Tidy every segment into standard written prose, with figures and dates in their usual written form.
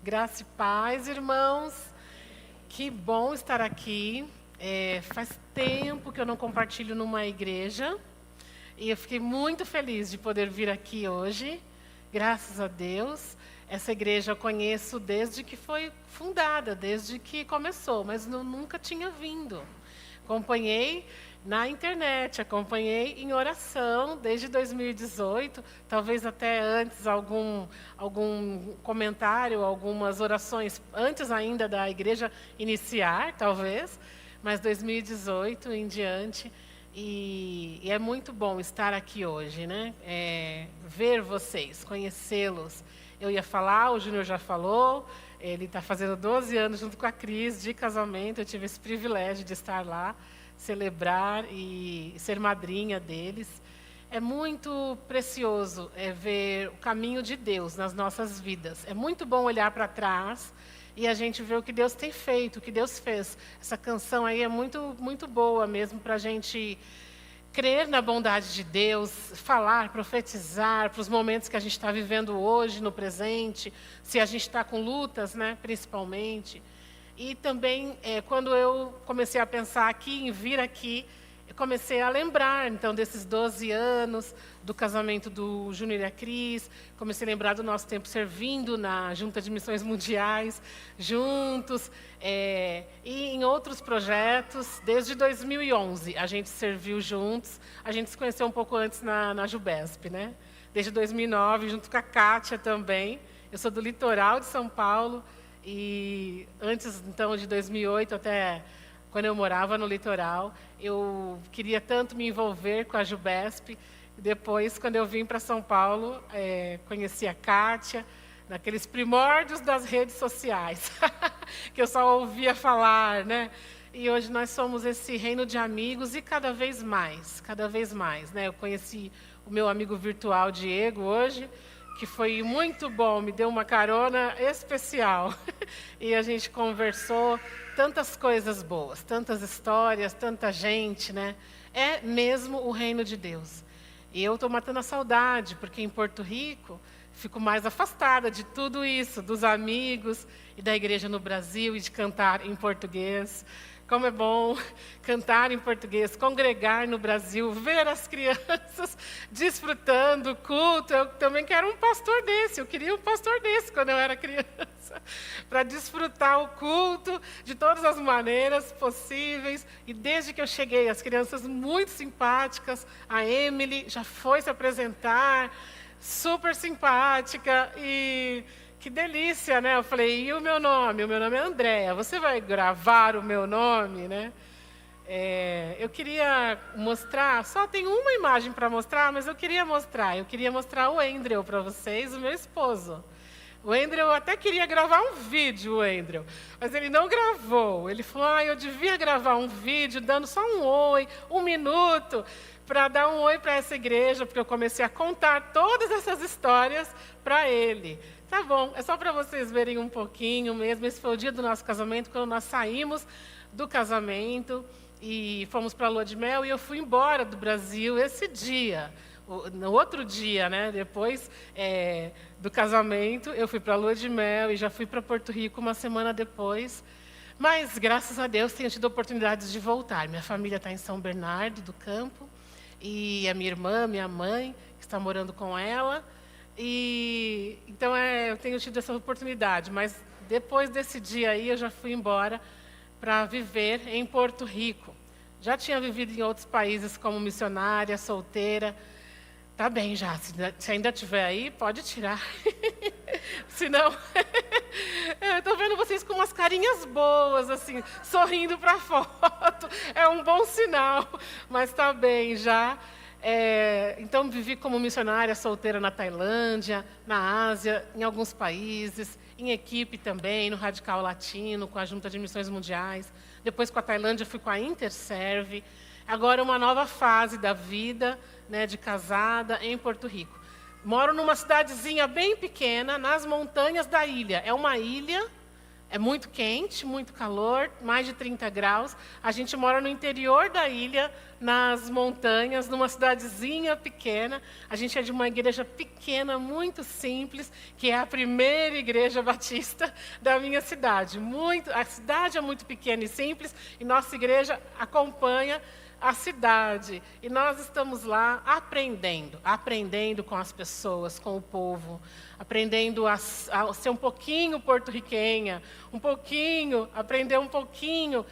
Graça e paz, irmãos. Que bom estar aqui. Faz tempo que eu não compartilho numa igreja. E eu fiquei muito feliz de poder vir aqui hoje. Graças a Deus. Essa igreja eu conheço desde que foi fundada, desde que começou, mas nunca tinha vindo. Acompanhei na internet, acompanhei em oração desde 2018, talvez até antes algum comentário, algumas orações antes ainda da igreja iniciar, talvez, mas 2018 em diante. E é muito bom estar aqui hoje, né? Ver vocês, conhecê-los. Eu ia falar, o Júnior já falou, ele está fazendo 12 anos junto com a Cris de casamento, eu tive esse privilégio de estar lá, celebrar e ser madrinha deles. É muito precioso ver o caminho de Deus nas nossas vidas. É muito bom olhar para trás e a gente ver o que Deus tem feito, o que Deus fez. Essa canção aí é muito, muito boa mesmo para a gente crer na bondade de Deus, falar, profetizar para os momentos que a gente está vivendo hoje, no presente, se a gente está com lutas, né, principalmente. E também, quando eu comecei a pensar aqui, em vir aqui, eu comecei a lembrar, então, desses 12 anos, do casamento do Júnior e a Cris, comecei a lembrar do nosso tempo servindo na Junta de Missões Mundiais, juntos, e em outros projetos, desde 2011, a gente serviu juntos, a gente se conheceu um pouco antes na Jubesp, né? Desde 2009, junto com a Kátia também, eu sou do litoral de São Paulo, e antes, então, de 2008, até quando eu morava no litoral, eu queria tanto me envolver com a Jubesp. Depois, quando eu vim para São Paulo, conheci a Kátia, naqueles primórdios das redes sociais, que eu só ouvia falar, né? E hoje nós somos esse reino de amigos e cada vez mais, né? Eu conheci o meu amigo virtual, Diego, hoje, que foi muito bom, me deu uma carona especial. E a gente conversou tantas coisas boas, tantas histórias, tanta gente, né? É mesmo o reino de Deus. E eu estou matando a saudade, porque em Porto Rico fico mais afastada de tudo isso, dos amigos e da igreja no Brasil e de cantar em português. Como é bom cantar em português, congregar no Brasil, ver as crianças desfrutando o culto. Eu também quero um pastor desse, eu queria um pastor desse quando eu era criança, para desfrutar o culto de todas as maneiras possíveis. E desde que eu cheguei, as crianças muito simpáticas, a Emily já foi se apresentar, super simpática e... Que delícia, né? Eu falei, e o meu nome? O meu nome é Andréa. Você vai gravar o meu nome, né? Eu queria mostrar, só tem uma imagem para mostrar, mas eu queria mostrar o Andrew para vocês, o meu esposo. O Andrew até queria gravar um vídeo, o Andrew, mas ele não gravou. Ele falou, eu devia gravar um vídeo dando só um oi, 1 minuto, para dar um oi para essa igreja, porque eu comecei a contar todas essas histórias para ele. Tá bom, é só para vocês verem um pouquinho mesmo. Esse foi o dia do nosso casamento, quando nós saímos do casamento e fomos para a lua de mel, e eu fui embora do Brasil esse dia. No outro dia, né, depois do casamento, eu fui para a lua de mel e já fui para Porto Rico uma semana depois. Mas, graças a Deus, tenho tido oportunidades de voltar. Minha família está em São Bernardo do Campo, e a minha irmã, minha mãe, que está morando com ela. E então eu tenho tido essa oportunidade, mas depois desse dia aí eu já fui embora para viver em Porto Rico. Já tinha vivido em outros países como missionária, solteira. Tá bem já, se ainda tiver aí, pode tirar. Senão, eu estou vendo vocês com umas carinhas boas, assim, sorrindo para a foto. É um bom sinal, mas tá bem já. Então, vivi como missionária solteira na Tailândia, na Ásia, em alguns países, em equipe também, no Radical Latino, com a Junta de Missões Mundiais. Depois, com a Tailândia, fui com a Interserve. Agora, uma nova fase da vida, né, de casada, em Porto Rico. Moro numa cidadezinha bem pequena, nas montanhas da ilha. É uma ilha, É muito quente, muito calor, mais de 30 graus. A gente mora no interior da ilha, nas montanhas, numa cidadezinha pequena. A gente é de uma igreja pequena, muito simples, que é a primeira igreja batista da minha cidade. A cidade é muito pequena e simples, e nossa igreja acompanha a cidade. E nós estamos lá aprendendo com as pessoas, com o povo, aprendendo a ser um pouquinho porto-riquenha, aprender um pouquinho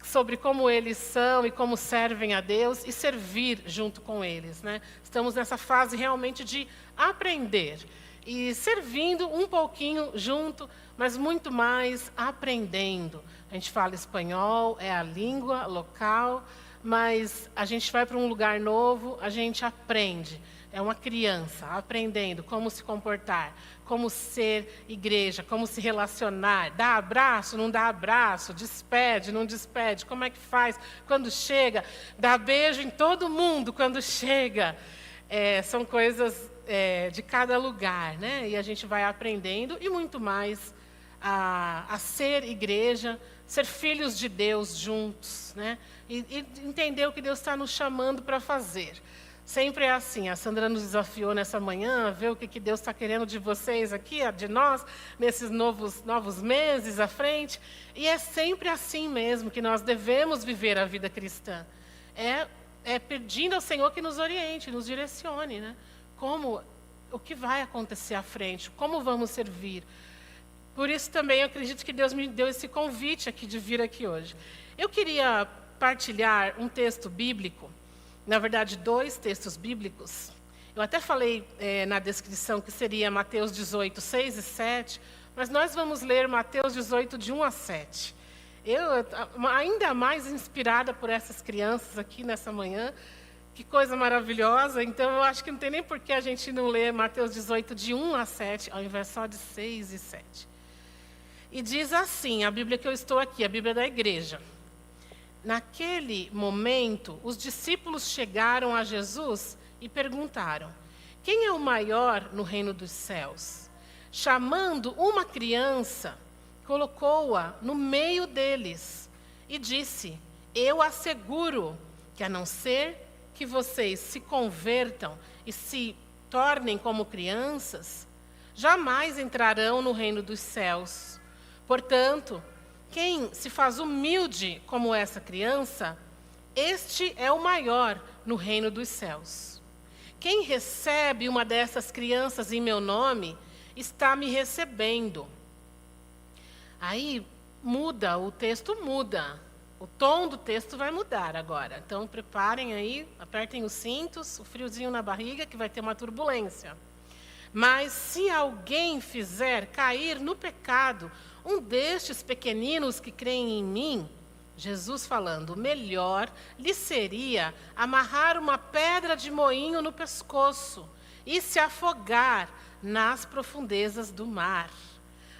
sobre como eles são e como servem a Deus e servir junto com eles, né? Estamos nessa fase realmente de aprender e servindo um pouquinho junto, mas muito mais aprendendo. A gente fala espanhol, é a língua local, mas a gente vai para um lugar novo, a gente aprende. É uma criança aprendendo como se comportar, como ser igreja, como se relacionar. Dá abraço, não dá abraço, despede, não despede, como é que faz quando chega? Dá beijo em todo mundo quando chega. São coisas de cada lugar, né? E a gente vai aprendendo e muito mais a ser igreja, ser filhos de Deus juntos, né? E entender o que Deus está nos chamando para fazer. Sempre é assim. A Sandra nos desafiou nessa manhã a ver o que Deus está querendo de vocês aqui, de nós, nesses novos meses à frente. E é sempre assim mesmo que nós devemos viver a vida cristã. Pedindo ao Senhor que nos oriente, nos direcione, né? O que vai acontecer à frente, como vamos servir. Por isso também eu acredito que Deus me deu esse convite aqui de vir aqui hoje. Eu queria partilhar um texto bíblico, na verdade 2 textos bíblicos. Eu até falei na descrição que seria Mateus 18, 6 e 7, mas nós vamos ler Mateus 18, de 1 a 7. Eu, ainda mais inspirada por essas crianças aqui nessa manhã, que coisa maravilhosa. Então eu acho que não tem nem por que a gente não ler Mateus 18, de 1 a 7, ao invés só de 6 e 7. E diz assim, a Bíblia que eu estou aqui, a Bíblia da igreja. Naquele momento, os discípulos chegaram a Jesus e perguntaram: quem é o maior no reino dos céus? Chamando uma criança, colocou-a no meio deles e disse: eu asseguro que, a não ser que vocês se convertam e se tornem como crianças, jamais entrarão no reino dos céus. Portanto, quem se faz humilde como essa criança, este é o maior no reino dos céus. Quem recebe uma dessas crianças em meu nome, está me recebendo. Aí muda, o texto muda. O tom do texto vai mudar agora. Então preparem aí, apertem os cintos, o friozinho na barriga, que vai ter uma turbulência. Mas se alguém fizer cair no pecado um destes pequeninos que creem em mim, Jesus falando, melhor lhe seria amarrar uma pedra de moinho no pescoço e se afogar nas profundezas do mar.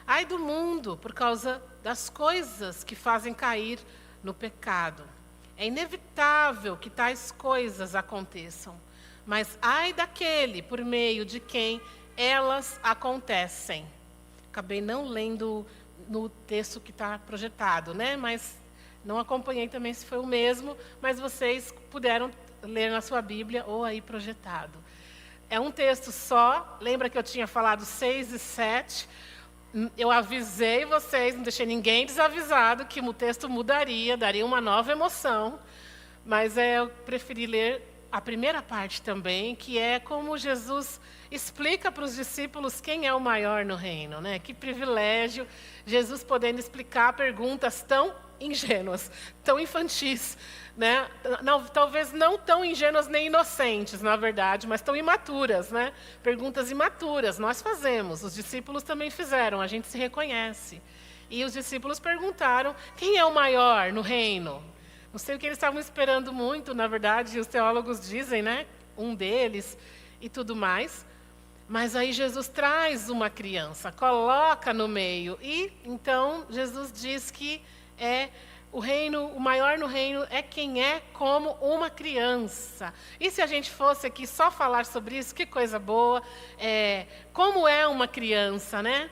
Ai do mundo, por causa das coisas que fazem cair no pecado. É inevitável que tais coisas aconteçam, mas ai daquele por meio de quem elas acontecem. Acabei não lendo no texto que está projetado, né? Mas não acompanhei também se foi o mesmo, mas vocês puderam ler na sua Bíblia ou aí projetado. É um texto só, lembra que eu tinha falado 6 e 7? Eu avisei vocês, não deixei ninguém desavisado que o texto mudaria, daria uma nova emoção, mas eu preferi ler a primeira parte também, que é como Jesus explica para os discípulos quem é o maior no reino, né? Que privilégio Jesus podendo explicar perguntas tão ingênuas, tão infantis, né? Não, talvez não tão ingênuas nem inocentes, na verdade, mas tão imaturas, né? Perguntas imaturas, nós fazemos, os discípulos também fizeram, a gente se reconhece. E os discípulos perguntaram, quem é o maior no reino? Não sei o que eles estavam esperando muito, na verdade, os teólogos dizem, né? Um deles e tudo mais. Mas aí Jesus traz uma criança, coloca no meio. E então Jesus diz que o maior no reino é quem é como uma criança. E se a gente fosse aqui só falar sobre isso, que coisa boa. Como é uma criança, né?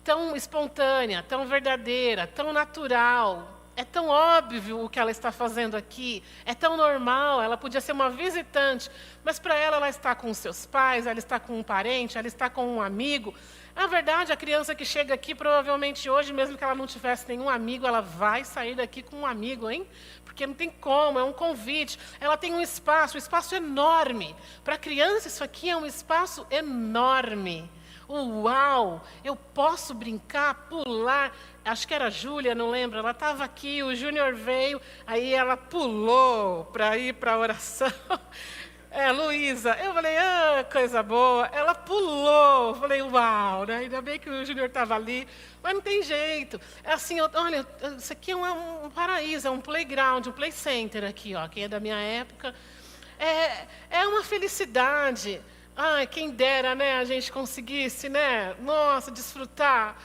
tão espontânea, tão verdadeira, tão natural. É tão óbvio o que ela está fazendo aqui, é tão normal, ela podia ser uma visitante, mas para ela está com os seus pais, ela está com um parente, ela está com um amigo. Na verdade, a criança que chega aqui, provavelmente hoje, mesmo que ela não tivesse nenhum amigo, ela vai sair daqui com um amigo, hein? Porque não tem como, é um convite. Ela tem um espaço enorme. Para a criança, isso aqui é um espaço enorme. Uau! Eu posso brincar, pular. Acho que era a Júlia, não lembro. Ela estava aqui, o Júnior veio, aí ela pulou para ir para a oração. Luísa, eu falei, coisa boa. Ela pulou, eu falei, uau, né? Ainda bem que o Júnior estava ali, mas não tem jeito. É assim, olha, isso aqui é um paraíso, é um playground, um play center aqui, ó, quem é da minha época. É uma felicidade. Ai, quem dera, né, a gente conseguisse, né? Nossa, desfrutar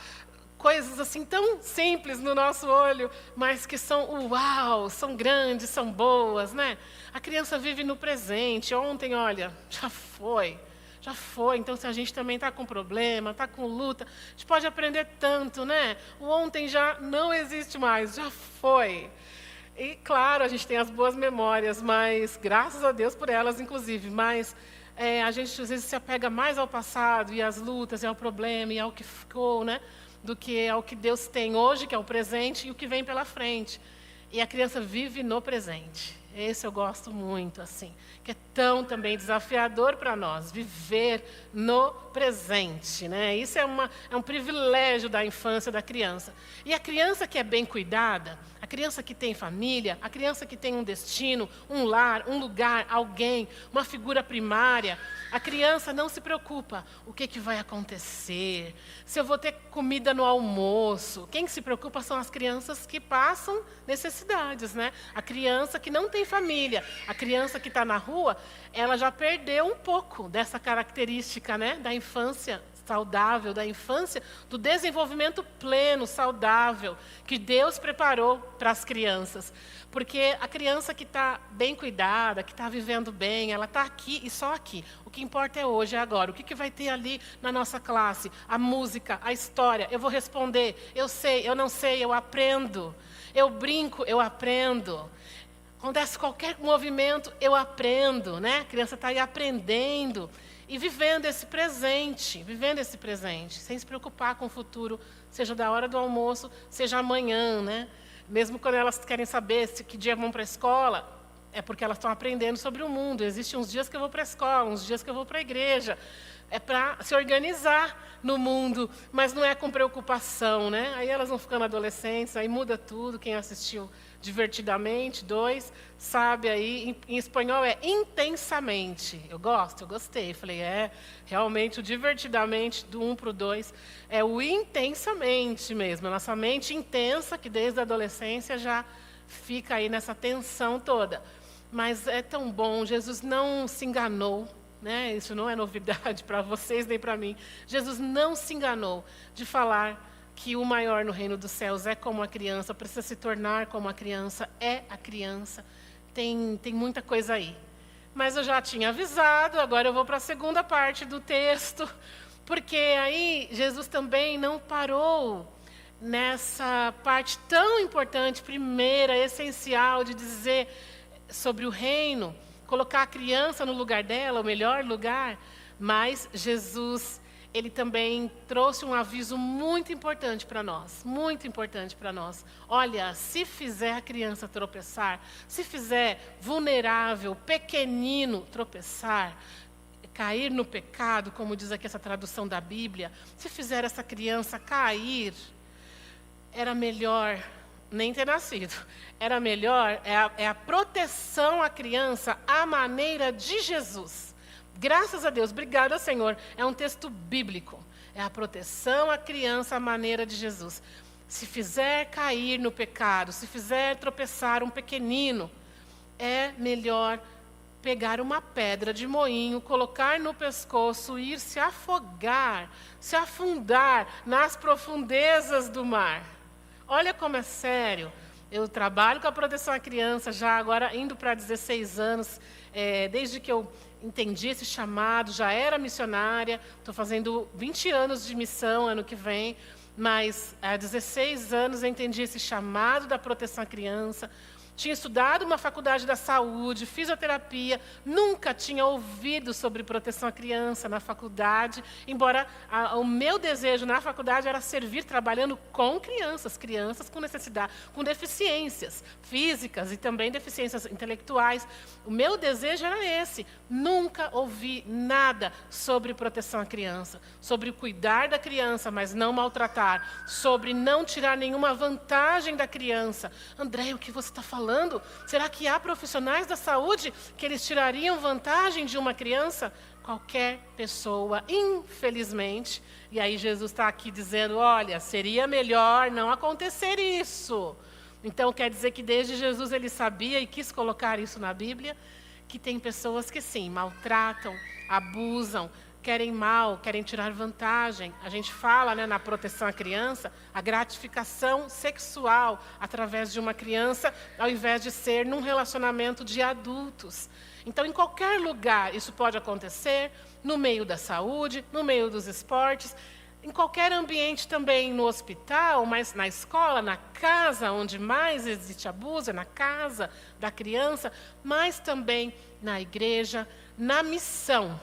coisas assim tão simples no nosso olho, mas que são uau, são grandes, são boas, né? A criança vive no presente. Ontem, olha, já foi. Então, se a gente também está com problema, está com luta, a gente pode aprender tanto, né? O ontem já não existe mais, já foi. E, claro, a gente tem as boas memórias, mas graças a Deus por elas, inclusive, mas a gente às vezes se apega mais ao passado e às lutas e ao problema e ao que ficou, né? Do que ao que Deus tem hoje, que é o presente, e o que vem pela frente. E a criança vive no presente. Esse eu gosto muito, assim, que é tão também desafiador para nós, viver no presente, né? Isso é um privilégio da infância da criança. E a criança que é bem cuidada, a criança que tem família, a criança que tem um destino, um lar, um lugar, alguém, uma figura primária, a criança não se preocupa. O que vai acontecer? Se eu vou ter comida no almoço? Quem se preocupa são as crianças que passam necessidades, né? A criança que não tem família, a criança que está na rua, ela já perdeu um pouco dessa característica, né, da infância saudável, da infância, do desenvolvimento pleno, saudável, que Deus preparou para as crianças. Porque a criança que está bem cuidada, que está vivendo bem, ela está aqui e só aqui. O que importa é hoje, é agora. O que vai ter ali na nossa classe? A música, a história. Eu vou responder, eu sei, eu não sei, eu aprendo. Eu brinco, eu aprendo. Acontece qualquer movimento, eu aprendo, né? A criança está aí aprendendo e vivendo esse presente, sem se preocupar com o futuro, seja da hora do almoço, seja amanhã, né? Mesmo quando elas querem saber que dia vão para a escola, é porque elas estão aprendendo sobre o mundo. Existem uns dias que eu vou para a escola, uns dias que eu vou para a igreja. É para se organizar no mundo, mas não é com preocupação, né? Aí elas vão ficando adolescentes, aí muda tudo. Quem assistiu Divertidamente, 2, sabe aí, em espanhol é intensamente. Eu gostei. Falei, realmente o divertidamente, do 1 para o 2, é o intensamente mesmo. A nossa mente intensa, que desde a adolescência já fica aí nessa tensão toda. Mas é tão bom, Jesus não se enganou, né? Isso não é novidade para vocês nem para mim. Jesus não se enganou de falar que o maior no reino dos céus é como a criança, precisa se tornar como a criança, é a criança. Tem muita coisa aí. Mas eu já tinha avisado, agora eu vou para a segunda parte do texto, porque aí Jesus também não parou nessa parte tão importante, primeira, essencial, de dizer sobre o reino, colocar a criança no lugar dela, o melhor lugar, mas Jesus, ele também trouxe um aviso muito importante para nós, muito importante para nós. Olha, se fizer a criança tropeçar, se fizer vulnerável, pequenino tropeçar, cair no pecado, como diz aqui essa tradução da Bíblia, se fizer essa criança cair, era melhor nem ter nascido. Era melhor, é a proteção à criança à maneira de Jesus. Graças a Deus, obrigada, Senhor. É um texto bíblico. É a proteção à criança à maneira de Jesus. Se fizer cair no pecado, se fizer tropeçar um pequenino, é melhor pegar uma pedra de moinho, colocar no pescoço e ir se afogar, se afundar nas profundezas do mar. Olha como é sério. Eu trabalho com a proteção à criança, já agora indo para 16 anos, desde que eu entendi esse chamado, já era missionária, estou fazendo 20 anos de missão ano que vem, mas há 16 anos eu entendi esse chamado da proteção à criança. Tinha estudado uma faculdade da saúde, fisioterapia, nunca tinha ouvido sobre proteção à criança na faculdade, embora o meu desejo na faculdade era servir trabalhando com crianças, crianças com necessidade, com deficiências físicas e também deficiências intelectuais. O meu desejo era esse. Nunca ouvi nada sobre proteção à criança, sobre cuidar da criança, mas não maltratar, sobre não tirar nenhuma vantagem da criança. André, o que você está falando? Será que há profissionais da saúde que eles tirariam vantagem de uma criança? Qualquer pessoa, infelizmente. E aí Jesus está aqui dizendo, olha, seria melhor não acontecer isso. Então quer dizer que desde Jesus ele sabia e quis colocar isso na Bíblia, que tem pessoas que sim, maltratam, abusam, querem mal, querem tirar vantagem. A gente fala, né, na proteção à criança, a gratificação sexual através de uma criança, ao invés de ser num relacionamento de adultos. Então, em qualquer lugar, isso pode acontecer, no meio da saúde, no meio dos esportes, em qualquer ambiente também, no hospital, mas na escola, na casa, onde mais existe abuso, é na casa da criança, mas também na igreja, na missão.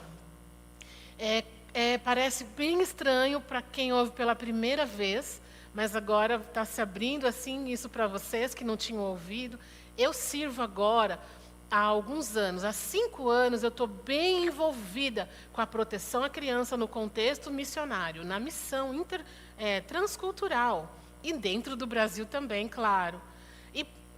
Parece bem estranho para quem ouve pela primeira vez, mas agora está se abrindo assim isso para vocês que não tinham ouvido. Eu sirvo agora há alguns anos, há 5 anos, eu estou bem envolvida com a proteção à criança no contexto missionário, na missão transcultural, e dentro do Brasil também, claro.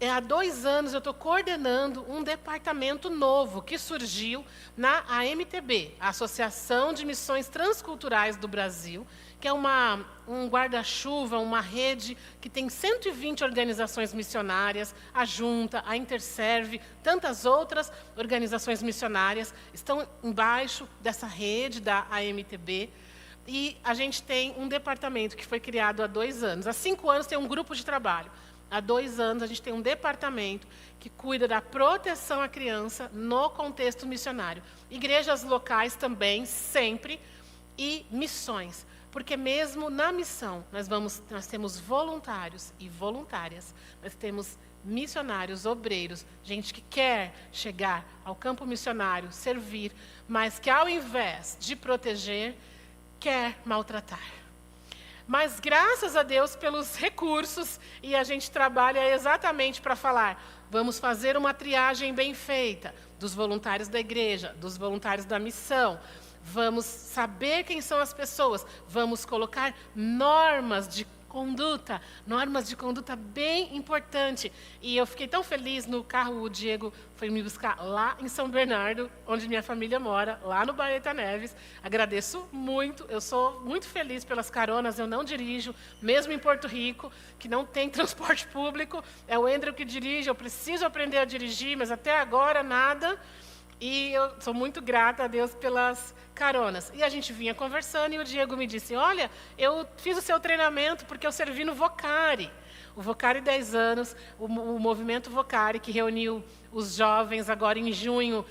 E há 2 anos eu estou coordenando um departamento novo que surgiu na AMTB, a Associação de Missões Transculturais do Brasil, que é um guarda-chuva, uma rede que tem 120 organizações missionárias, a Junta, a Interserve, tantas outras organizações missionárias estão embaixo dessa rede da AMTB. E a gente tem um departamento que foi criado há 2 anos. Há 5 anos tem um grupo de trabalho. Há 2 anos a gente tem um departamento que cuida da proteção à criança no contexto missionário. Igrejas locais também, sempre, e missões. Porque mesmo na missão, nós temos voluntários e voluntárias, nós temos missionários, obreiros, gente que quer chegar ao campo missionário, servir, mas que ao invés de proteger, quer maltratar. Mas graças a Deus pelos recursos, e a gente trabalha exatamente para falar, vamos fazer uma triagem bem feita dos voluntários da igreja, dos voluntários da missão. Vamos saber quem são as pessoas, vamos colocar normas de conduta bem importante. E eu fiquei tão feliz no carro, o Diego foi me buscar lá em São Bernardo, onde minha família mora, lá no Baeta Neves. Agradeço muito, eu sou muito feliz pelas caronas, eu não dirijo, mesmo em Porto Rico, que não tem transporte público, é o Andrew que dirige, eu preciso aprender a dirigir, mas até agora nada. E eu sou muito grata a Deus pelas caronas. E a gente vinha conversando e o Diego me disse, olha, eu fiz o seu treinamento porque eu servi no Vocari. O Vocari 10 anos, o movimento Vocari, que reuniu os jovens agora em junho,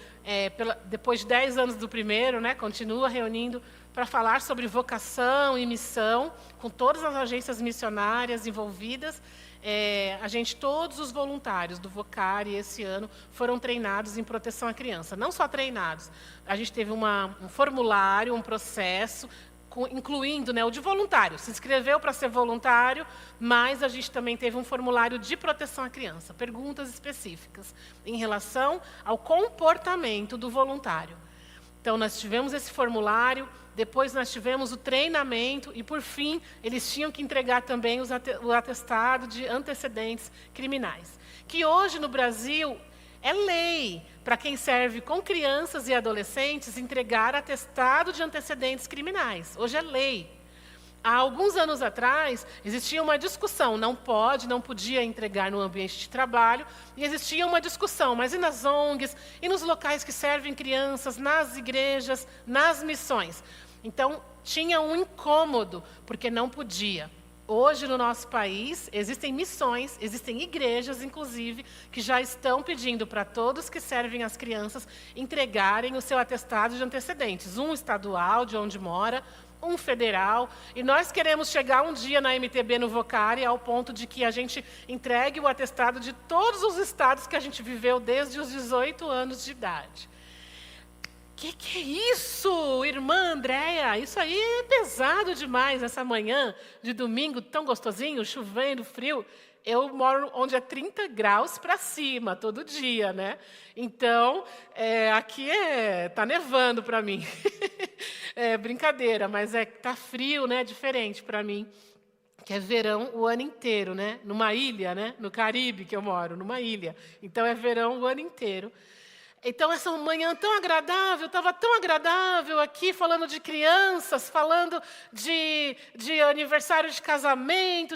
depois de 10 anos do primeiro, né, continua reunindo para falar sobre vocação e missão, com todas as agências missionárias envolvidas. Todos os voluntários do Vocari esse ano foram treinados em proteção à criança. Não só treinados, a gente teve um formulário, um processo, incluindo, né, o de voluntário. Se inscreveu para ser voluntário, mas a gente também teve um formulário de proteção à criança. Perguntas específicas em relação ao comportamento do voluntário. Então, nós tivemos esse formulário, depois nós tivemos o treinamento e, por fim, eles tinham que entregar também o atestado de antecedentes criminais. Que hoje, no Brasil, é lei para quem serve com crianças e adolescentes entregar atestado de antecedentes criminais. Hoje é lei. Há alguns anos atrás, existia uma discussão, não podia entregar no ambiente de trabalho, e existia uma discussão, mas e nas ONGs, e nos locais que servem crianças, nas igrejas, nas missões? Então, tinha um incômodo, porque não podia. Hoje, no nosso país, existem missões, existem igrejas, inclusive, que já estão pedindo para todos que servem as crianças entregarem o seu atestado de antecedentes. Um estadual, de onde mora, um federal, e nós queremos chegar um dia na MTB no Vocari ao ponto de que a gente entregue o atestado de todos os estados que a gente viveu desde os 18 anos de idade. Que é isso, irmã Andréia? Isso aí é pesado demais, essa manhã de domingo, tão gostosinho, chovendo, frio. Eu moro onde é 30 graus para cima, todo dia, né? Então, aqui tá nevando para mim. É brincadeira, mas tá frio, né? Diferente para mim, que é verão o ano inteiro, né? Numa ilha, né? No Caribe que eu moro, numa ilha. Então, é verão o ano inteiro. Então, essa manhã tão agradável, estava tão agradável aqui, falando de crianças, falando de aniversário de casamento,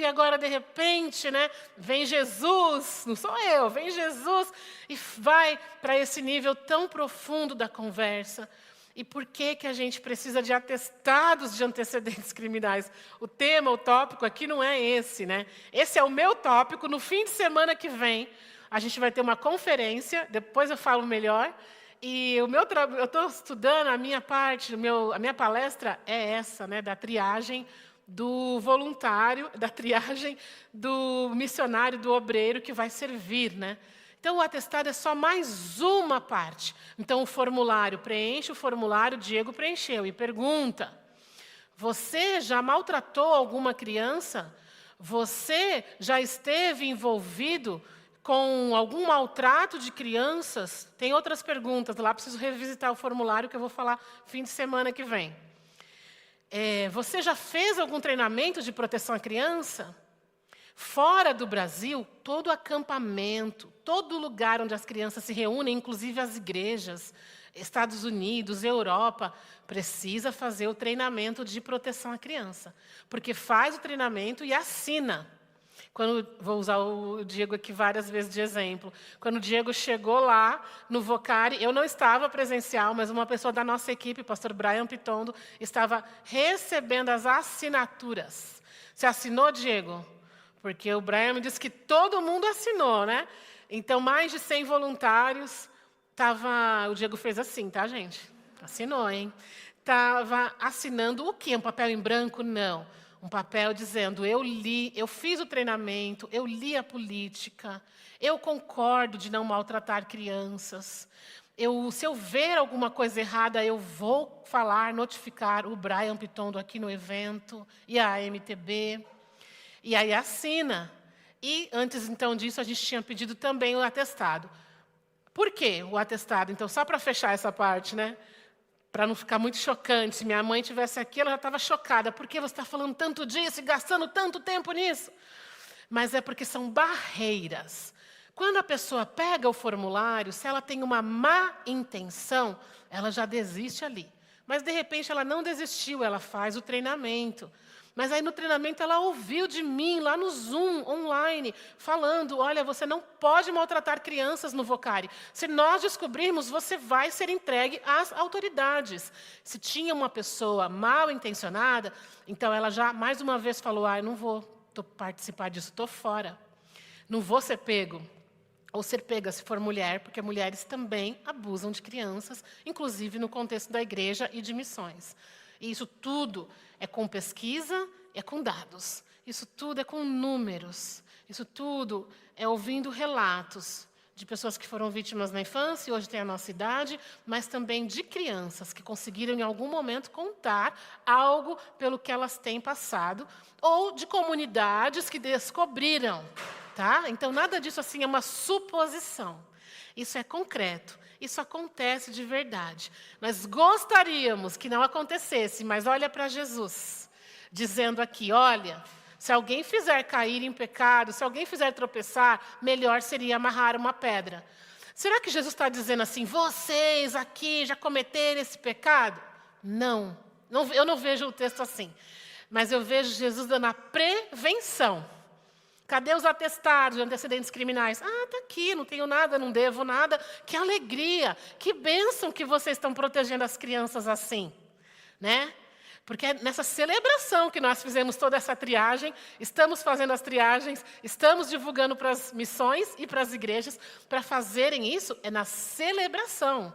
e agora, de repente, né, vem Jesus, não sou eu, vem Jesus, e vai para esse nível tão profundo da conversa. E por que a gente precisa de atestados de antecedentes criminais? O tema, o tópico aqui não é esse, né? Esse é o meu tópico. No fim de semana que vem, a gente vai ter uma conferência, depois eu falo melhor. E eu estou estudando a minha parte, a minha palestra é essa, né, da triagem do voluntário, da triagem do missionário, do obreiro que vai servir, né? Então, o atestado é só mais uma parte. Então, o formulário, preenche o formulário, Diego preencheu e pergunta: você já maltratou alguma criança? Você já esteve envolvido com algum maltrato de crianças? Tem outras perguntas lá, preciso revisitar o formulário que eu vou falar fim de semana que vem. Você já fez algum treinamento de proteção à criança? Fora do Brasil, todo acampamento, todo lugar onde as crianças se reúnem, inclusive as igrejas, Estados Unidos, Europa, precisa fazer o treinamento de proteção à criança. Porque faz o treinamento e assina. Vou usar o Diego aqui várias vezes de exemplo. Quando o Diego chegou lá no Vocari, eu não estava presencial, mas uma pessoa da nossa equipe, o pastor Brian Pitondo, estava recebendo as assinaturas. Você assinou, Diego? Porque o Brian me disse que todo mundo assinou, né? Então, mais de 100 voluntários. O Diego fez assim, tá, gente? Assinou, hein? Estava assinando o quê? Um papel em branco? Não. Um papel dizendo: eu li, eu fiz o treinamento, eu li a política, eu concordo de não maltratar crianças. Se eu ver alguma coisa errada, eu vou notificar o Brian Pitondo aqui no evento e a MTB. E aí assina. E antes, então, disso, a gente tinha pedido também o atestado. Por quê o atestado? Então, só para fechar essa parte, né? Para não ficar muito chocante. Se minha mãe estivesse aqui, ela já estava chocada. Por que você está falando tanto disso e gastando tanto tempo nisso? Mas é porque são barreiras. Quando a pessoa pega o formulário, se ela tem uma má intenção, ela já desiste ali. Mas, de repente, ela não desistiu, ela faz o treinamento. Mas aí no treinamento ela ouviu de mim, lá no Zoom, online, falando: olha, você não pode maltratar crianças no Vocari. Se nós descobrirmos, você vai ser entregue às autoridades. Se tinha uma pessoa mal intencionada, então ela já mais uma vez falou: eu não vou participar disso, estou fora. Não vou ser pego. Ou ser pega se for mulher, porque mulheres também abusam de crianças, inclusive no contexto da igreja e de missões. E isso tudo é com pesquisa, é com dados. Isso tudo é com números. Isso tudo é ouvindo relatos de pessoas que foram vítimas na infância e hoje têm a nossa idade, mas também de crianças que conseguiram em algum momento contar algo pelo que elas têm passado, ou de comunidades que descobriram. Tá? Então, nada disso assim é uma suposição. Isso é concreto. Isso acontece de verdade. Nós gostaríamos que não acontecesse, mas olha para Jesus, dizendo aqui: olha, se alguém fizer cair em pecado, se alguém fizer tropeçar, melhor seria amarrar uma pedra. Será que Jesus está dizendo assim: vocês aqui já cometeram esse pecado? Não, eu não vejo o texto assim. Mas eu vejo Jesus dando a prevenção. Cadê os atestados de antecedentes criminais? Está aqui, não tenho nada, não devo nada. Que alegria, que bênção que vocês estão protegendo as crianças assim. Né? Porque é nessa celebração que nós fizemos toda essa triagem, estamos fazendo as triagens, estamos divulgando para as missões e para as igrejas. Para fazerem isso, é na celebração.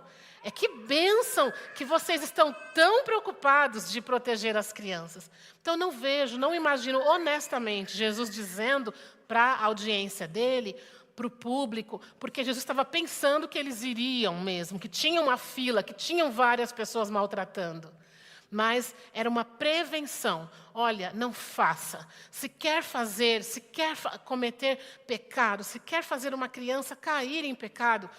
que bênção que vocês estão tão preocupados de proteger as crianças. Então, não imagino honestamente Jesus dizendo para a audiência dele, para o público, porque Jesus estava pensando que eles iriam mesmo, que tinha uma fila, que tinham várias pessoas maltratando. Mas era uma prevenção. Olha, não faça. Se quer fazer, se quer cometer pecado, se quer fazer uma criança cair em pecado,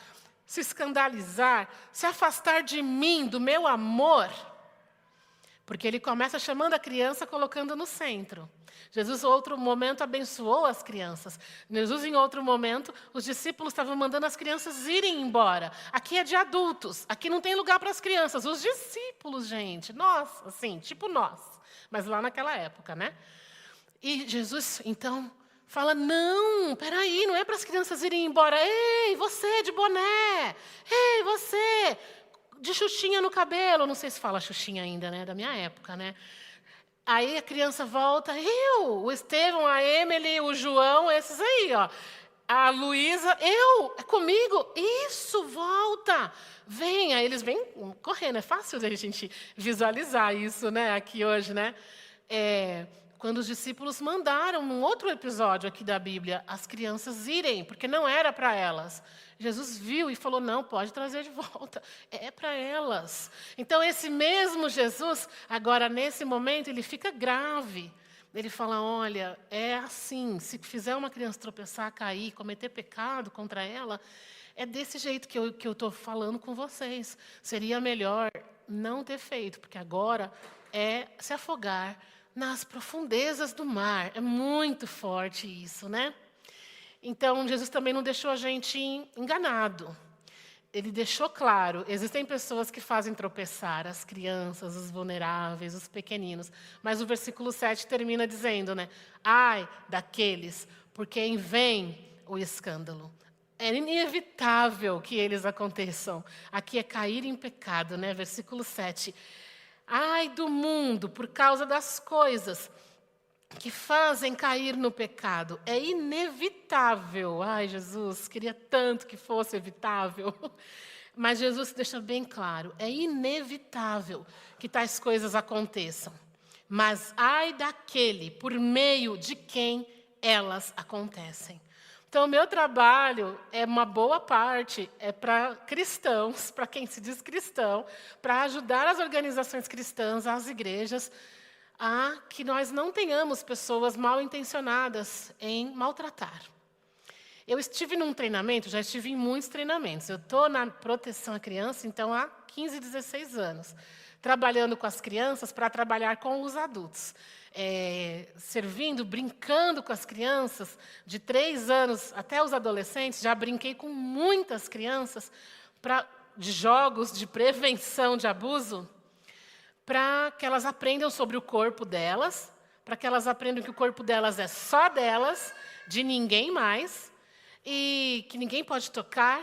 se escandalizar, se afastar de mim, do meu amor. Porque ele começa chamando a criança, colocando no centro. Jesus, em outro momento, abençoou as crianças. Jesus, em outro momento, os discípulos estavam mandando as crianças irem embora. Aqui é de adultos, aqui não tem lugar para as crianças. Os discípulos, gente, nós, assim, tipo nós. Mas lá naquela época, né? E Jesus, então, fala, não, peraí, não é para as crianças irem embora. Ei, você de boné! Ei, você de xuxinha no cabelo. Não sei se fala xuxinha ainda, né? Da minha época, né? Aí a criança volta, o Estevão, a Emily, o João, esses aí, ó. A Luísa, é comigo? Isso, volta! Vem, aí eles vêm correndo, é fácil da gente visualizar isso, né? Aqui hoje, né? Quando os discípulos mandaram, num outro episódio aqui da Bíblia, as crianças irem, porque não era para elas. Jesus viu e falou, não, pode trazer de volta, é para elas. Então, esse mesmo Jesus, agora, nesse momento, ele fica grave. Ele fala, olha, é assim, se fizer uma criança tropeçar, cair, cometer pecado contra ela, é desse jeito que eu estou falando com vocês. Seria melhor não ter feito, porque agora é se afogar nas profundezas do mar. É muito forte isso, né? Então, Jesus também não deixou a gente enganado. Ele deixou claro, existem pessoas que fazem tropeçar as crianças, os vulneráveis, os pequeninos. Mas o versículo 7 termina dizendo, né? Ai daqueles por quem vem o escândalo. É inevitável que eles aconteçam. Aqui é cair em pecado, né? Versículo 7. Ai do mundo por causa das coisas que fazem cair no pecado. É inevitável. Ai, Jesus, queria tanto que fosse evitável. Mas Jesus deixa bem claro, é inevitável que tais coisas aconteçam. Mas ai daquele por meio de quem elas acontecem. Então, o meu trabalho, uma boa parte, é para cristãos, para quem se diz cristão, para ajudar as organizações cristãs, as igrejas, a que nós não tenhamos pessoas mal intencionadas em maltratar. Eu estive num treinamento, já estive em muitos treinamentos. Eu estou na proteção à criança, então, há 15, 16 anos, trabalhando com as crianças para trabalhar com os adultos. Servindo, brincando com as crianças, de 3 anos até os adolescentes, já brinquei com muitas crianças de jogos de prevenção de abuso, para que elas aprendam sobre o corpo delas, para que elas aprendam que o corpo delas é só delas, de ninguém mais, e que ninguém pode tocar,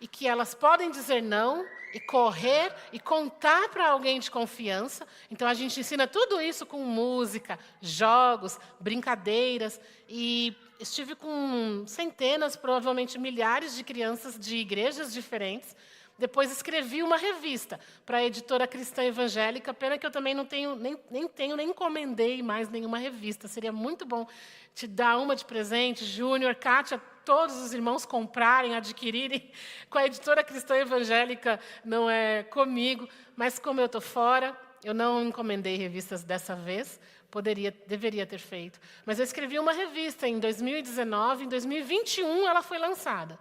e que elas podem dizer não, e correr, e contar para alguém de confiança. Então, a gente ensina tudo isso com música, jogos, brincadeiras, e estive com centenas, provavelmente milhares de crianças de igrejas diferentes. Depois escrevi uma revista para a editora Cristã Evangélica. Pena que eu também não tenho, nem encomendei mais nenhuma revista. Seria muito bom te dar uma de presente, Júnior, Kátia, todos os irmãos comprarem, adquirirem. Com a editora Cristã Evangélica não é comigo, mas como eu estou fora, eu não encomendei revistas dessa vez. Deveria ter feito. Mas eu escrevi uma revista em 2019, em 2021 ela foi lançada.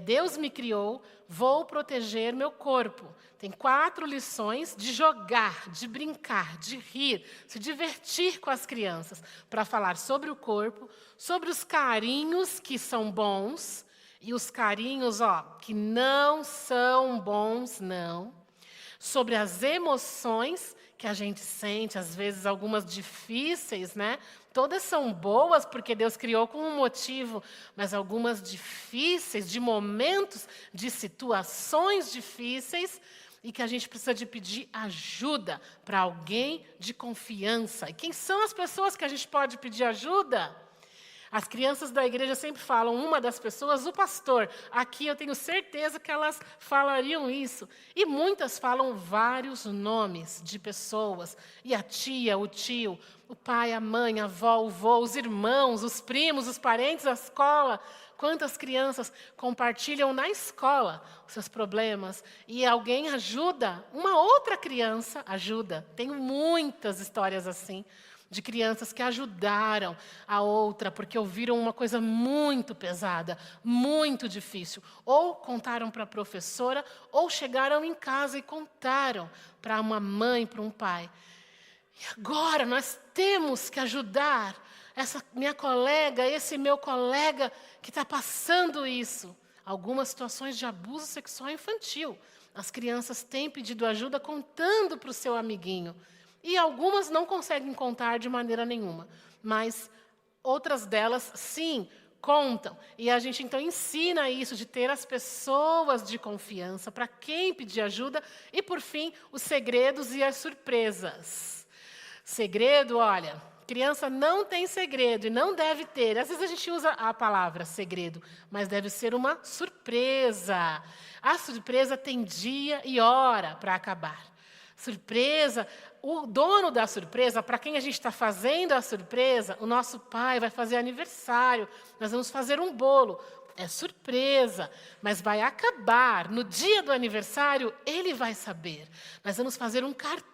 Deus me criou, vou proteger meu corpo. Tem 4 lições de jogar, de brincar, de rir, se divertir com as crianças, para falar sobre o corpo, sobre os carinhos que são bons, e os carinhos que não são bons, não. Sobre as emoções que a gente sente, às vezes algumas difíceis, né? Todas são boas porque Deus criou com um motivo, mas algumas difíceis, de momentos, de situações difíceis, e que a gente precisa de pedir ajuda para alguém de confiança. E quem são as pessoas que a gente pode pedir ajuda? As crianças da igreja sempre falam, uma das pessoas, o pastor. Aqui eu tenho certeza que elas falariam isso. E muitas falam vários nomes de pessoas. E a tia, o tio, o pai, a mãe, a avó, o vô, os irmãos, os primos, os parentes, a escola. Quantas crianças compartilham na escola os seus problemas e alguém ajuda, uma outra criança ajuda. Tenho muitas histórias assim, de crianças que ajudaram a outra porque ouviram uma coisa muito pesada, muito difícil. Ou contaram para a professora, ou chegaram em casa e contaram para uma mãe, para um pai. E agora nós temos que ajudar essa minha colega, esse meu colega que está passando isso. Algumas situações de abuso sexual infantil. As crianças têm pedido ajuda contando para o seu amiguinho. E algumas não conseguem contar de maneira nenhuma. Mas outras delas, sim, contam. E a gente, então, ensina isso, de ter as pessoas de confiança para quem pedir ajuda. E, por fim, os segredos e as surpresas. Segredo, olha, criança não tem segredo e não deve ter. Às vezes a gente usa a palavra segredo, mas deve ser uma surpresa. A surpresa tem dia e hora para acabar. Surpresa, o dono da surpresa, para quem a gente está fazendo a surpresa, o nosso pai vai fazer aniversário, nós vamos fazer um bolo. É surpresa, mas vai acabar. No dia do aniversário, ele vai saber. Nós vamos fazer um cartão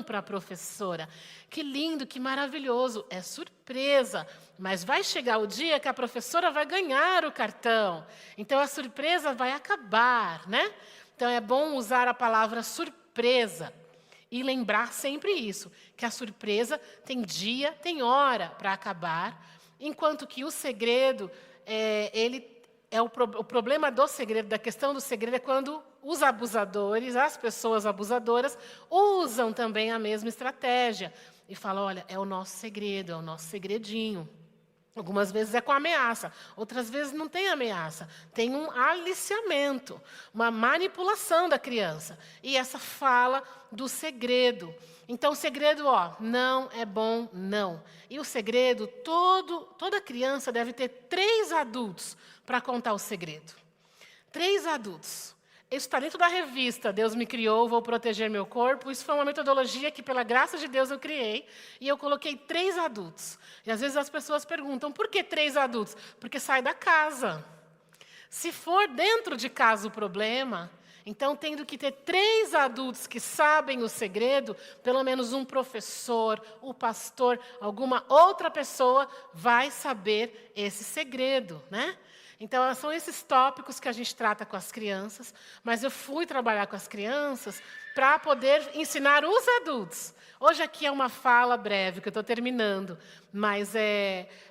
para a professora. Que lindo, que maravilhoso. É surpresa, mas vai chegar o dia que a professora vai ganhar o cartão. Então, a surpresa vai acabar, né? Então, é bom usar a palavra surpresa e lembrar sempre isso, que a surpresa tem dia, tem hora para acabar, enquanto que o segredo, o problema do segredo, da questão do segredo, é quando os abusadores, as pessoas abusadoras, usam também a mesma estratégia e falam, olha, é o nosso segredo, é o nosso segredinho. Algumas vezes é com ameaça, outras vezes não tem ameaça. Tem um aliciamento, uma manipulação da criança. E essa fala do segredo. Então, o segredo, não é bom, não. E o segredo, toda criança deve ter 3 adultos para contar o segredo. 3 adultos. Isso está dentro da revista Deus me criou, vou proteger meu corpo. Isso foi uma metodologia que, pela graça de Deus, eu criei. E eu coloquei 3 adultos. E às vezes as pessoas perguntam, por que 3 adultos? Porque sai da casa. Se for dentro de casa o problema, então tendo que ter 3 adultos que sabem o segredo, pelo menos um professor, o pastor, alguma outra pessoa vai saber esse segredo, né? Então, são esses tópicos que a gente trata com as crianças, mas eu fui trabalhar com as crianças para poder ensinar os adultos. Hoje aqui é uma fala breve, que eu estou terminando, mas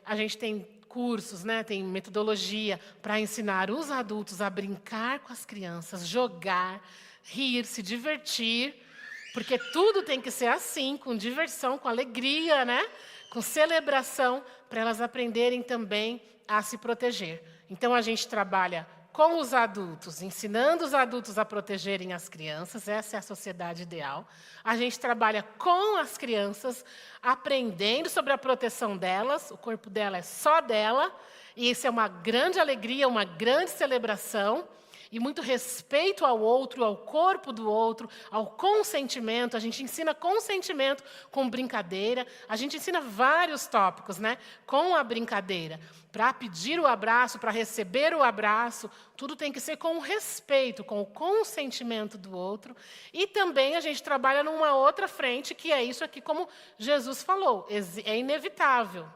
a gente tem cursos, né, tem metodologia para ensinar os adultos a brincar com as crianças, jogar, rir, se divertir, porque tudo tem que ser assim, com diversão, com alegria, né, com celebração, para elas aprenderem também a se proteger. Então, a gente trabalha com os adultos, ensinando os adultos a protegerem as crianças, essa é a sociedade ideal. A gente trabalha com as crianças, aprendendo sobre a proteção delas, o corpo dela é só dela, e isso é uma grande alegria, uma grande celebração, e muito respeito ao outro, ao corpo do outro, ao consentimento. A gente ensina consentimento com brincadeira. A gente ensina vários tópicos, né, com a brincadeira. Para pedir o abraço, para receber o abraço, tudo tem que ser com respeito, com o consentimento do outro. E também a gente trabalha numa outra frente, que é isso aqui, como Jesus falou, é inevitável.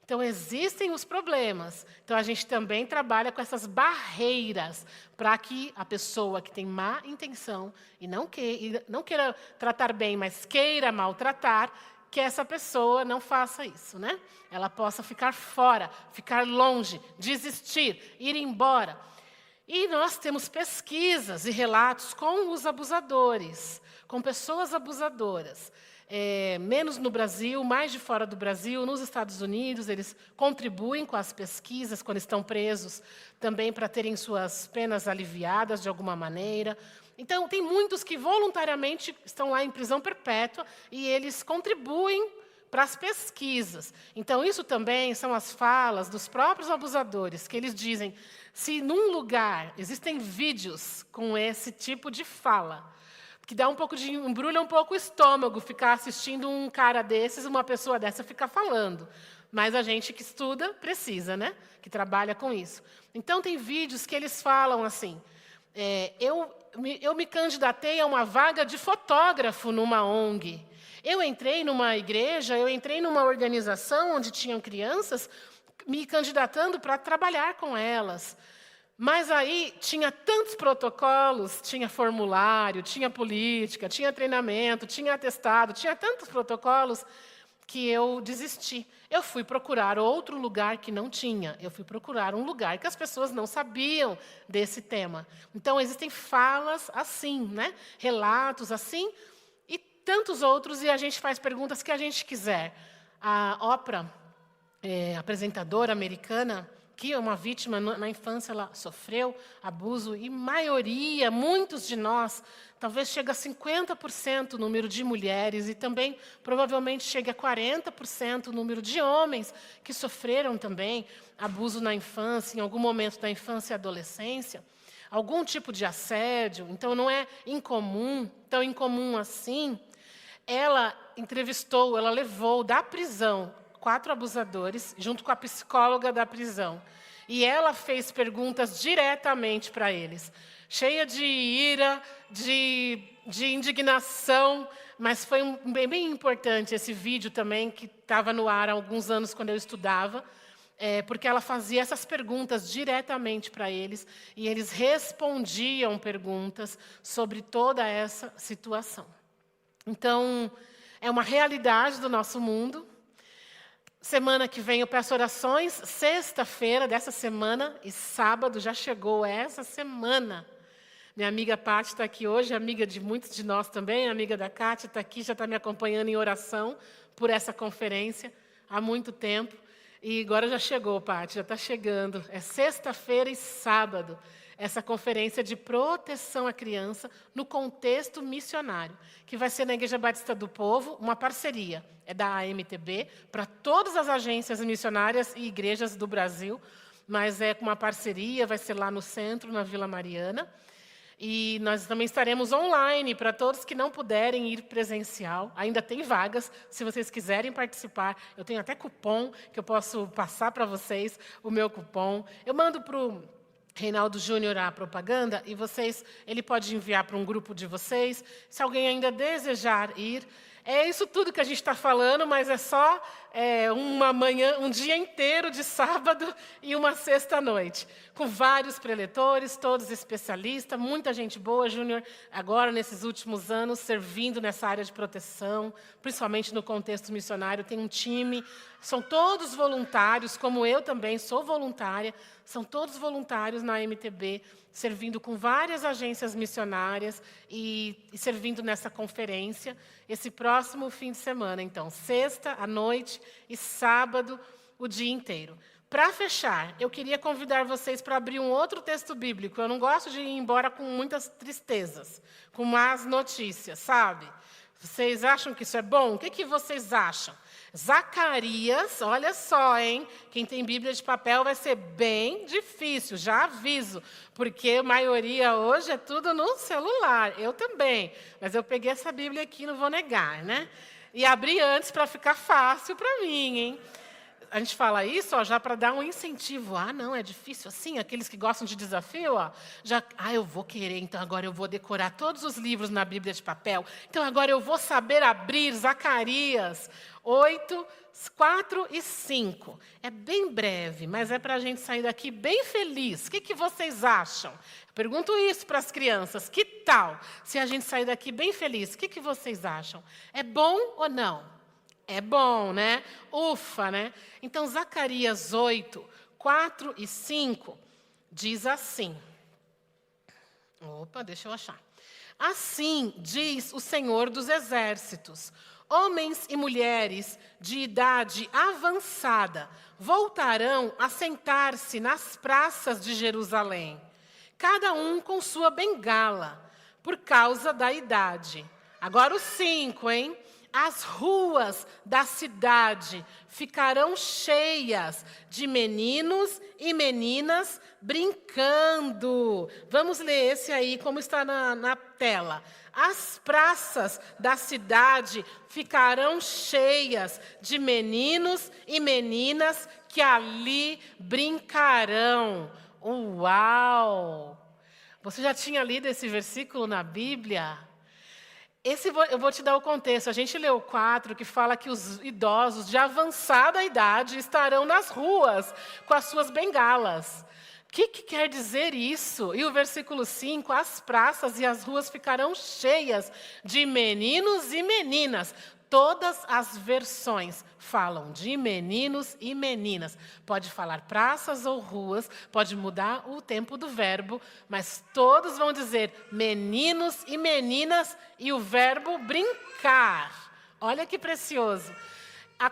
Então, existem os problemas. Então, a gente também trabalha com essas barreiras para que a pessoa que tem má intenção e não queira tratar bem, mas queira maltratar, que essa pessoa não faça isso, né? Ela possa ficar fora, ficar longe, desistir, ir embora. E nós temos pesquisas e relatos com os abusadores, com pessoas abusadoras. Menos no Brasil, mais de fora do Brasil, nos Estados Unidos, eles contribuem com as pesquisas quando estão presos, também para terem suas penas aliviadas de alguma maneira. Então, tem muitos que voluntariamente estão lá em prisão perpétua e eles contribuem para as pesquisas. Então, isso também são as falas dos próprios abusadores, que eles dizem, se num lugar existem vídeos com esse tipo de fala, que dá embrulha um pouco o estômago ficar assistindo um cara desses, uma pessoa dessa ficar falando. Mas a gente que estuda precisa, né? Que trabalha com isso. Então, tem vídeos que eles falam assim, eu me candidatei a uma vaga de fotógrafo numa ONG. Eu entrei numa igreja, eu entrei numa organização onde tinham crianças, me candidatando para trabalhar com elas. Mas aí tinha tantos protocolos, tinha formulário, tinha política, tinha treinamento, tinha atestado, tinha tantos protocolos que eu desisti. Eu fui procurar outro lugar que não tinha. Eu fui procurar um lugar que as pessoas não sabiam desse tema. Então, existem falas assim, né? Relatos assim, e tantos outros, e a gente faz perguntas que a gente quiser. A Oprah, apresentadora americana, que é uma vítima na infância, ela sofreu abuso, e muitos de nós, talvez chegue a 50% o número de mulheres, e também provavelmente chegue a 40% o número de homens que sofreram também abuso na infância, em algum momento da infância e adolescência, algum tipo de assédio. Então, não é incomum, tão incomum assim. Ela levou da prisão 4 abusadores, junto com a psicóloga da prisão. E ela fez perguntas diretamente para eles, cheia de ira, de indignação, mas foi bem importante esse vídeo também, que estava no ar há alguns anos, quando eu estudava, porque ela fazia essas perguntas diretamente para eles, e eles respondiam perguntas sobre toda essa situação. Então, é uma realidade do nosso mundo. Semana que vem eu peço orações, sexta-feira dessa semana e sábado, já chegou essa semana. Minha amiga Paty está aqui hoje, amiga de muitos de nós também, amiga da Kátia, está aqui, já está me acompanhando em oração por essa conferência há muito tempo. E agora já chegou, Paty, já está chegando. É sexta-feira e sábado, essa conferência de proteção à criança no contexto missionário, que vai ser na Igreja Batista do Povo, uma parceria, é da AMTB, para todas as agências missionárias e igrejas do Brasil, mas é com uma parceria, vai ser lá no centro, na Vila Mariana. E nós também estaremos online para todos que não puderem ir presencial. Ainda tem vagas, se vocês quiserem participar. Eu tenho até cupom que eu posso passar para vocês, o meu cupom. Eu mando para o Reinaldo Júnior a propaganda e ele pode enviar para um grupo de vocês. Se alguém ainda desejar ir, é isso tudo que a gente está falando, mas é só um dia inteiro de sábado e uma sexta-noite, com vários preletores, todos especialistas, muita gente boa, Júnior, agora nesses últimos anos, servindo nessa área de proteção, principalmente no contexto missionário, tem um time, são todos voluntários, como eu também sou voluntária, são todos voluntários na MTB, servindo com várias agências missionárias e servindo nessa conferência, esse próximo fim de semana. Então, sexta à noite e sábado, o dia inteiro. Para fechar, eu queria convidar vocês para abrir um outro texto bíblico. Eu não gosto de ir embora com muitas tristezas, com más notícias, sabe? Vocês acham que isso é bom? O que vocês acham? Zacarias, olha só, hein? Quem tem Bíblia de papel vai ser bem difícil, já aviso, porque a maioria hoje é tudo no celular. Eu também, mas eu peguei essa Bíblia aqui, não vou negar, né? E abri antes para ficar fácil para mim, hein? A gente fala isso já para dar um incentivo. Ah, não, é difícil assim? Aqueles que gostam de desafio, eu vou querer, então agora eu vou decorar todos os livros na Bíblia de papel. Então agora eu vou saber abrir Zacarias 8, 4 e 5. É bem breve, mas é para a gente sair daqui bem feliz. O que vocês acham? Eu pergunto isso para as crianças. Que tal se a gente sair daqui bem feliz? O que vocês acham? É bom ou não? É bom, né? Ufa, né? Então, Zacarias 8, 4 e 5 diz assim. Opa, deixa eu achar. Assim diz o Senhor dos Exércitos: homens e mulheres de idade avançada voltarão a sentar-se nas praças de Jerusalém, cada um com sua bengala, por causa da idade. Agora o 5, hein? As ruas da cidade ficarão cheias de meninos e meninas brincando. Vamos ler esse aí, como está na tela. As praças da cidade ficarão cheias de meninos e meninas que ali brincarão. Uau! Você já tinha lido esse versículo na Bíblia? Eu vou te dar o contexto. A gente leu 4, que fala que os idosos de avançada idade estarão nas ruas com as suas bengalas. O que quer dizer isso? E o versículo 5, as praças e as ruas ficarão cheias de meninos e meninas. Todas as versões falam de meninos e meninas. Pode falar praças ou ruas, pode mudar o tempo do verbo, mas todos vão dizer meninos e meninas e o verbo brincar. Olha que precioso.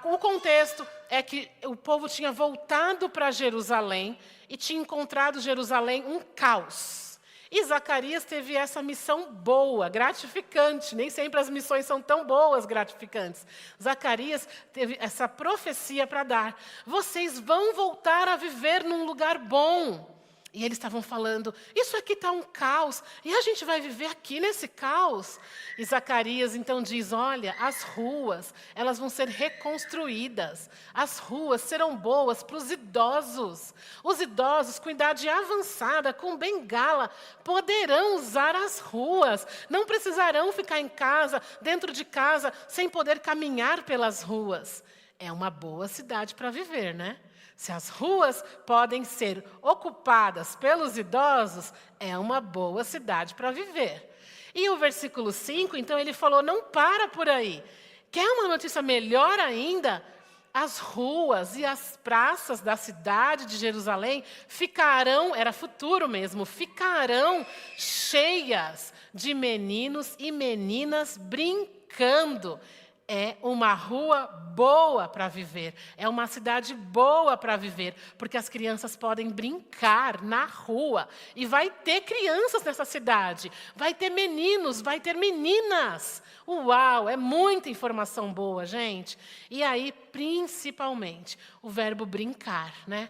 O contexto é que o povo tinha voltado para Jerusalém e tinha encontrado Jerusalém um caos. E Zacarias teve essa missão boa, gratificante. Nem sempre as missões são tão boas, gratificantes. Zacarias teve essa profecia para dar. Vocês vão voltar a viver num lugar bom. E eles estavam falando, isso aqui está um caos, e a gente vai viver aqui nesse caos? E Zacarias então diz, olha, as ruas, elas vão ser reconstruídas. As ruas serão boas para os idosos. Os idosos com idade avançada, com bengala, poderão usar as ruas. Não precisarão ficar em casa, dentro de casa, sem poder caminhar pelas ruas. É uma boa cidade para viver, né? Se as ruas podem ser ocupadas pelos idosos, é uma boa cidade para viver. E o versículo 5, então, ele falou, não para por aí. Quer uma notícia melhor ainda? As ruas e as praças da cidade de Jerusalém ficarão, era futuro mesmo, ficarão cheias de meninos e meninas brincando. É uma rua boa para viver, é uma cidade boa para viver, porque as crianças podem brincar na rua. E vai ter crianças nessa cidade, vai ter meninos, vai ter meninas. Uau, é muita informação boa, gente. E aí, principalmente, o verbo brincar, né?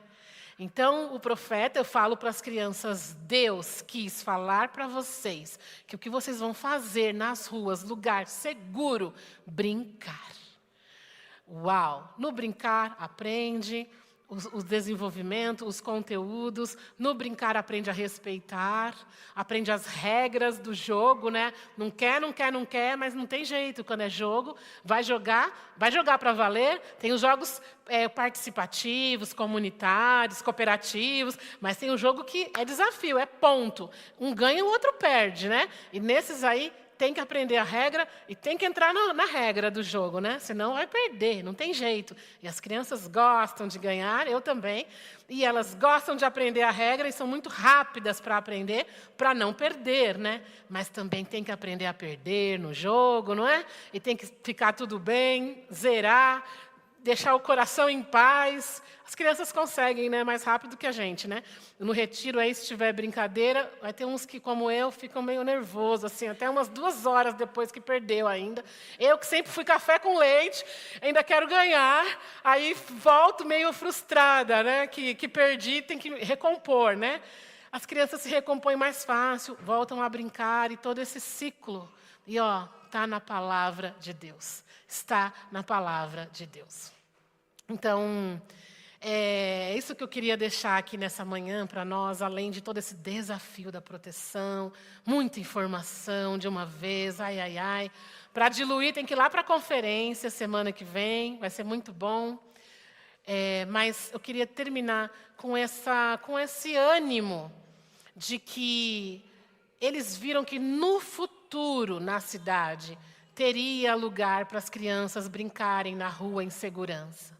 Então, o profeta, eu falo para as crianças, Deus quis falar para vocês que o que vocês vão fazer nas ruas, lugar seguro, brincar. Uau! No brincar, aprende o desenvolvimento, os conteúdos. No brincar, aprende a respeitar, aprende as regras do jogo, né? Não quer, mas não tem jeito. Quando é jogo, vai jogar para valer. Tem os jogos participativos, comunitários, cooperativos, mas tem um jogo que é desafio, é ponto. Um ganha, o outro perde, né? E nesses aí, tem que aprender a regra e tem que entrar na regra do jogo, né? Senão vai perder, não tem jeito. E as crianças gostam de ganhar, eu também, e elas gostam de aprender a regra e são muito rápidas para aprender, para não perder, né? Mas também tem que aprender a perder no jogo, não é? E tem que ficar tudo bem, zerar, deixar o coração em paz. As crianças conseguem, né, mais rápido que a gente, né? No retiro aí, se tiver brincadeira, vai ter uns que, como eu, ficam meio nervosos, assim, até umas 2 horas depois que perdeu ainda. Eu, que sempre fui café com leite, ainda quero ganhar, aí volto meio frustrada, né? Que perdi, tem que recompor, né? As crianças se recompõem mais fácil, voltam a brincar, e todo esse ciclo. E, ó, está na palavra de Deus. Está na palavra de Deus. Então, é isso que eu queria deixar aqui nessa manhã para nós, além de todo esse desafio da proteção, muita informação de uma vez, ai. Para diluir, tem que ir lá para a conferência semana que vem, vai ser muito bom. Mas eu queria terminar com esse ânimo de que eles viram que no futuro, na cidade, teria lugar para as crianças brincarem na rua em segurança.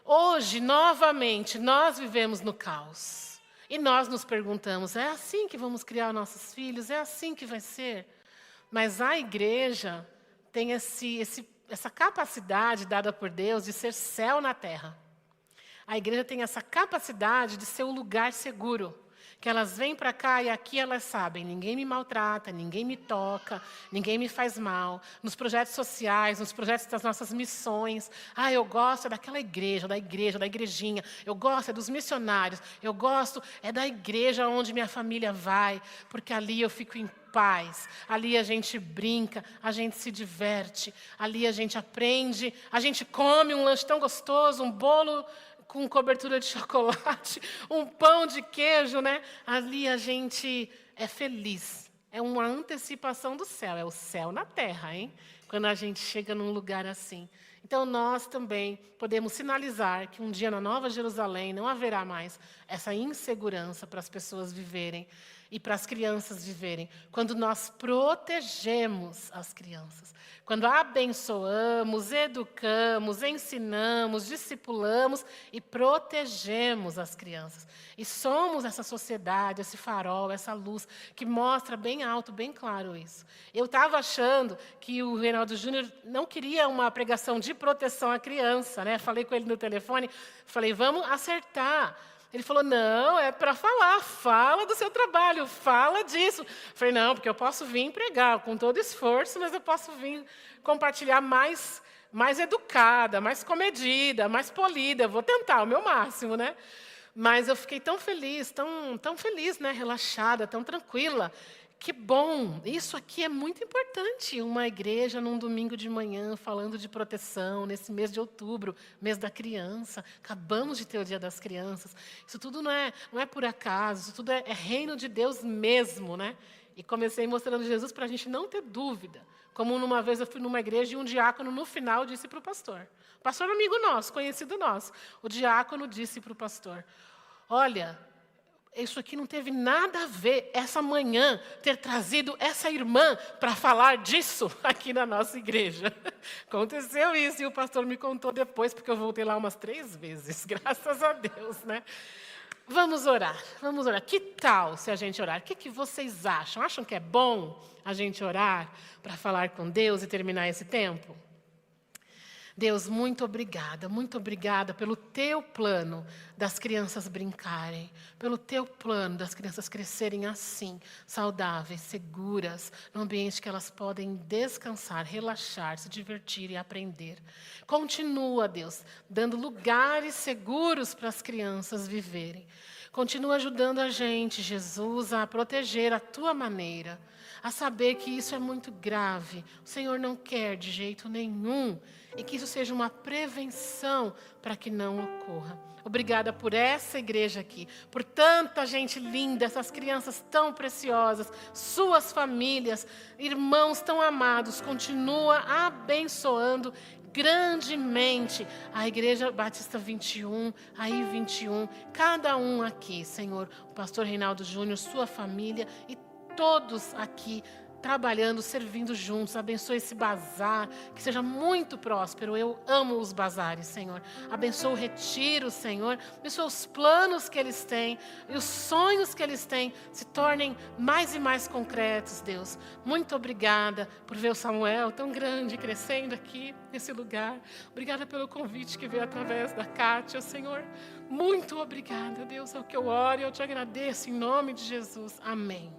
Hoje, novamente, nós vivemos no caos. E nós nos perguntamos, é assim que vamos criar nossos filhos? É assim que vai ser? Mas a igreja tem essa capacidade dada por Deus de ser céu na terra. A igreja tem essa capacidade de ser um lugar seguro, porque elas vêm para cá e aqui elas sabem, ninguém me maltrata, ninguém me toca, ninguém me faz mal. Nos projetos sociais, nos projetos das nossas missões. Eu gosto daquela igreja, da igrejinha. Eu gosto dos missionários. Eu gosto da igreja onde minha família vai, porque ali eu fico em paz. Ali a gente brinca, a gente se diverte, ali a gente aprende, a gente come um lanche tão gostoso, um bolo com cobertura de chocolate, um pão de queijo, né? Ali a gente é feliz. É uma antecipação do céu, é o céu na terra, hein? Quando a gente chega num lugar assim. Então, nós também podemos sinalizar que um dia na Nova Jerusalém não haverá mais essa insegurança para as pessoas viverem e para as crianças viverem. Quando nós protegemos as crianças, quando abençoamos, educamos, ensinamos, discipulamos e protegemos as crianças. E somos essa sociedade, esse farol, essa luz que mostra bem alto, bem claro isso. Eu estava achando que o Reinaldo Júnior não queria uma pregação de proteção à criança, né? Falei com ele no telefone, falei, vamos acertar. Ele falou, não, é para falar, fala do seu trabalho, fala disso. Falei, não, porque eu posso vir pregar com todo esforço, mas eu posso vir compartilhar mais educada, mais comedida, mais polida. Eu vou tentar o meu máximo, né? Mas eu fiquei tão feliz, tão feliz, né? Relaxada, tão tranquila. Que bom! Isso aqui é muito importante. Uma igreja num domingo de manhã falando de proteção, nesse mês de outubro, mês da criança. Acabamos de ter o Dia das Crianças. Isso tudo não é por acaso, isso tudo é reino de Deus mesmo, né? E comecei mostrando Jesus para a gente não ter dúvida. Como uma vez eu fui numa igreja e um diácono, no final, disse para o pastor. Pastor amigo nosso, conhecido nosso. O diácono disse para o pastor, olha, isso aqui não teve nada a ver, essa manhã, ter trazido essa irmã para falar disso aqui na nossa igreja. Aconteceu isso, e o pastor me contou depois, porque eu voltei lá umas 3 vezes, graças a Deus, né? Vamos orar. Que tal se a gente orar? O que vocês acham? Acham que é bom a gente orar para falar com Deus e terminar esse tempo? Deus, muito obrigada pelo teu plano das crianças brincarem, pelo teu plano das crianças crescerem assim, saudáveis, seguras, num ambiente que elas podem descansar, relaxar, se divertir e aprender. Continua, Deus, dando lugares seguros para as crianças viverem. Continua ajudando a gente, Jesus, a proteger a tua maneira, a saber que isso é muito grave. O Senhor não quer de jeito nenhum e que isso seja uma prevenção para que não ocorra. Obrigada por essa igreja aqui, por tanta gente linda, essas crianças tão preciosas, suas famílias, irmãos tão amados. Continua abençoando grandemente a Igreja Batista 21, a I21, cada um aqui, Senhor, o pastor Reinaldo Júnior, sua família e todos aqui trabalhando, servindo juntos. Abençoe esse bazar, que seja muito próspero. Eu amo os bazares, Senhor. Abençoe o retiro, Senhor. Abençoe os planos que eles têm e os sonhos que eles têm se tornem mais e mais concretos, Deus. Muito obrigada por ver o Samuel tão grande, crescendo aqui nesse lugar. Obrigada pelo convite que veio através da Kátia, Senhor. Muito obrigada, Deus. É o que eu oro e eu te agradeço em nome de Jesus. Amém.